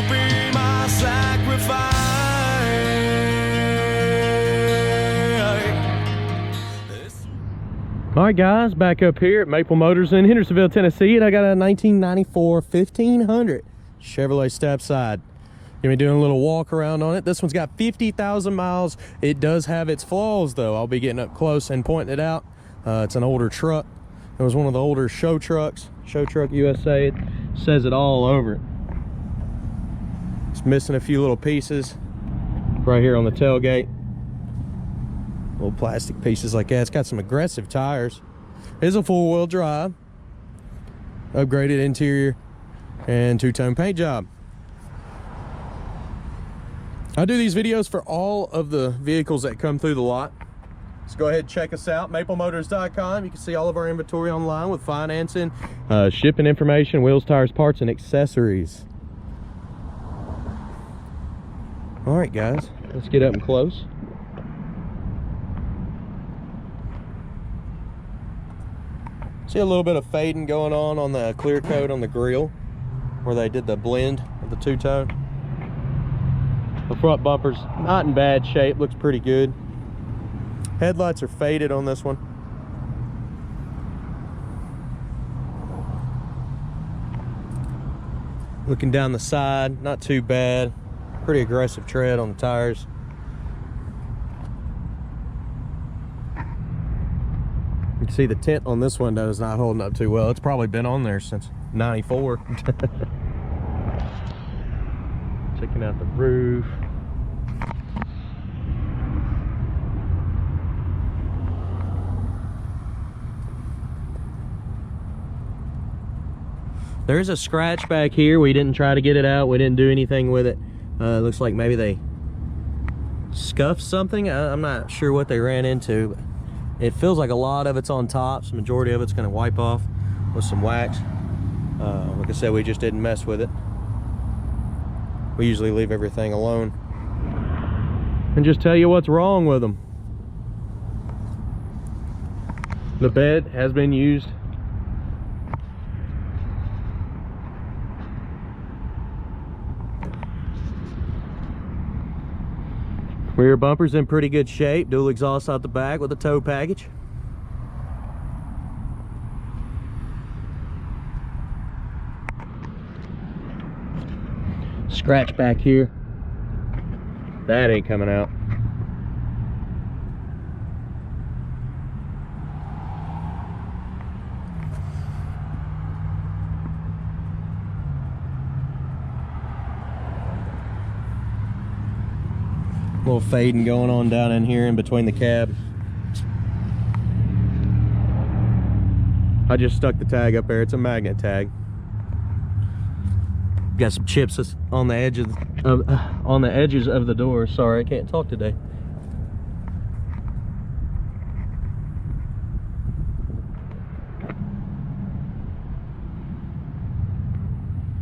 be my sacrifice. All right, guys, back up here at Maple Motors in Hendersonville, Tennessee, and I got a 1994 1500 Chevrolet stepside. Gonna be doing a little walk around on it. This one's got 50,000 miles. It does have its flaws, though. I'll be getting up close and pointing it out. It's an older truck. It was one of the older show trucks. Show Truck USA. It says it all over it. It's missing a few little pieces right here on the tailgate. Little plastic pieces like that. It's got some aggressive tires. It is a four-wheel drive. Upgraded interior and two-tone paint job. I do these videos for all of the vehicles that come through the lot. So go ahead and check us out, maplemotors.com. You can see all of our inventory online with financing, shipping information, wheels, tires, parts, and accessories. All right, guys, let's get up and close. See a little bit of fading going on the clear coat on the grill where they did the blend of the two-tone. The front bumper's not in bad shape, looks pretty good. Headlights are faded on this one. Looking down the side, not too bad. Pretty aggressive tread on the tires. You can see the tint on this window is not holding up too well. It's probably been on there since '94. Checking out the roof. There's a scratch back here. We didn't try to get it out. We didn't do anything with it. Looks like maybe they scuffed something. I'm not sure what they ran into, but it feels like a lot of it's on top. The majority of it's going to wipe off with some wax. Like I said, we just didn't mess with it. We usually leave everything alone and just tell you what's wrong with them. The bed has been used. Rear bumper's in pretty good shape. Dual exhaust out the back with a tow package. Scratch back here. That ain't coming out. A little fading going on down in here in between the cab. I just stuck the tag up there. It's a magnet tag. Got some chips on the edge on the edges of the door. Sorry, I can't talk today.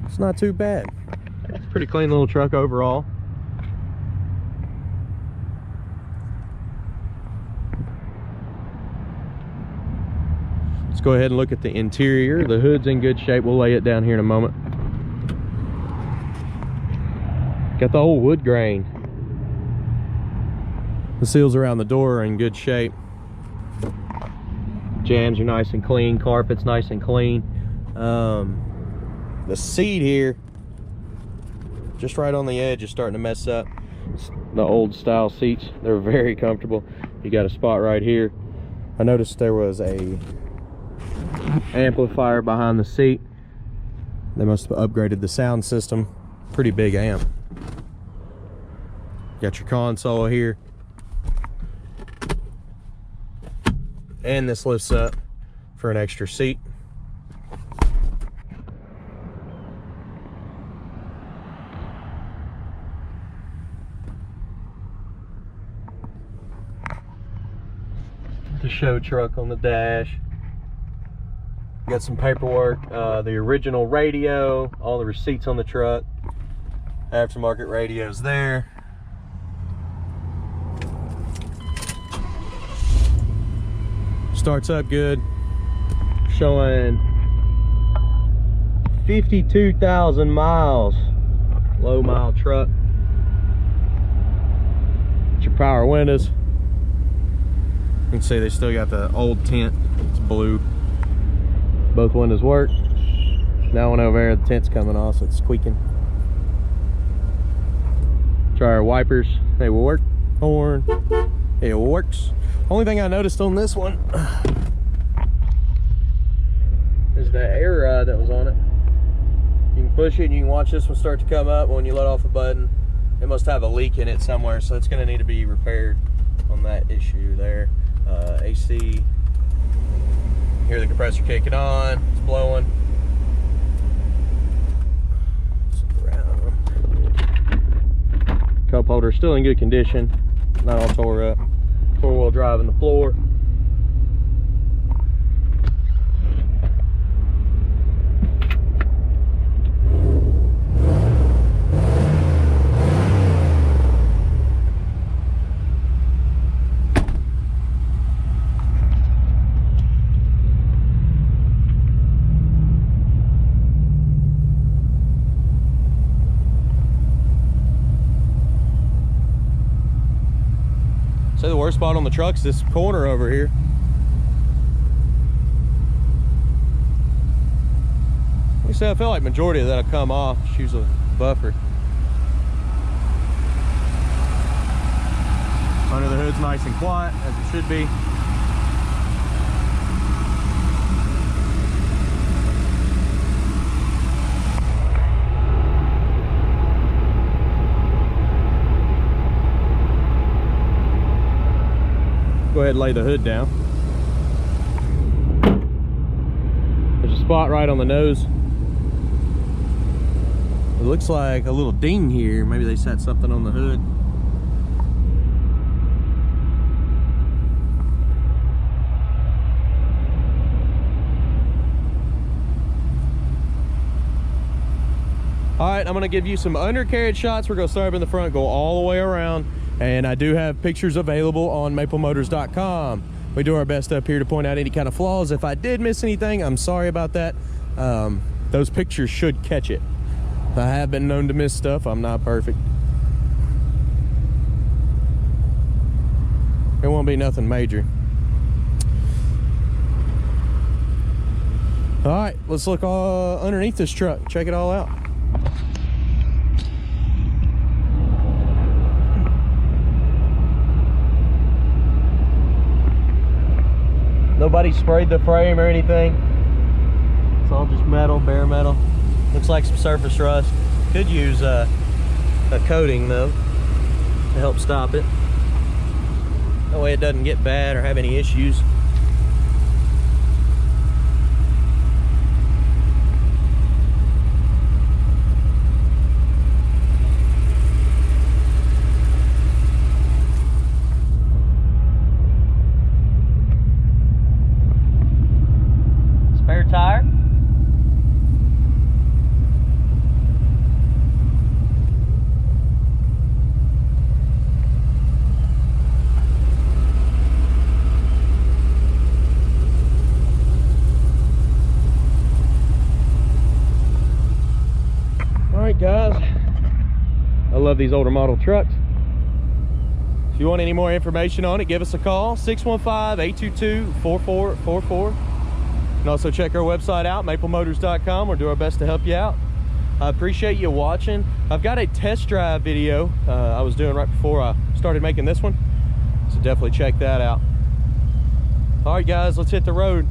It's not too bad. It's a pretty clean little truck overall. Let's go ahead and look at the interior. The hood's in good shape. We'll lay it down here in a moment. Got the old wood grain. The seals around the door are in good shape. Jams are nice and clean. Carpet's nice and clean. The seat here, just right on the edge, is starting to mess up. It's the old style seats. They're very comfortable. You got a spot right here. I noticed there was a amplifier behind the seat. They must have upgraded the sound system. Pretty big amp. Got your console here, and this lifts up for an extra seat. The show truck on the dash. Got some paperwork, the original radio, all the receipts on the truck, aftermarket radios there. Starts up good, showing 52,000 miles. truck. It's your power windows. You can see they still got the old tint. It's blue. Both windows work. That one over there, the tint's coming off, so it's squeaking. Try our wipers. They will work. Horn. It works. Only thing I noticed on this one is the air ride that was on it. You can push it and you can watch this one start to come up. When you let off a button, it must have a leak in it somewhere, so it's going to need to be repaired on that issue there. AC. Hear the compressor kicking on. It's blowing. Cup holder still in good condition, not all tore up. 4-wheel drive in the floor. So the worst spot on the truck's this corner over here. You see, I feel like majority of that'll come off. Just use a buffer. Under the hood's nice and quiet, as it should be. Go ahead and lay the hood down. There's a spot right on the nose. It looks like a little ding here. Maybe they set something on the hood. All right, I'm gonna give you some undercarriage shots. We're gonna start up in the front, go all the way around. And I do have pictures available on maplemotors.com. We do our best up here to point out any kind of flaws. If I did miss anything, I'm sorry about that. Those pictures should catch it. I have been known to miss stuff. I'm not perfect. It won't be nothing major. All right, let's look underneath this truck. Check it all out. Nobody sprayed the frame or anything. It's all just metal, bare metal. Looks like some surface rust. Could use a coating though to help stop it. That way it doesn't get bad or have any issues. Spare tire. Alright guys, I love these older model trucks. If you want any more information on it, give us a call, 615-822-4444. You can also check our website out, maplemotors.com. We'll do our best to help you out. I appreciate you watching. I've got a test drive video I was doing right before I started making this one, so definitely check that out. Alright guys, let's hit the road.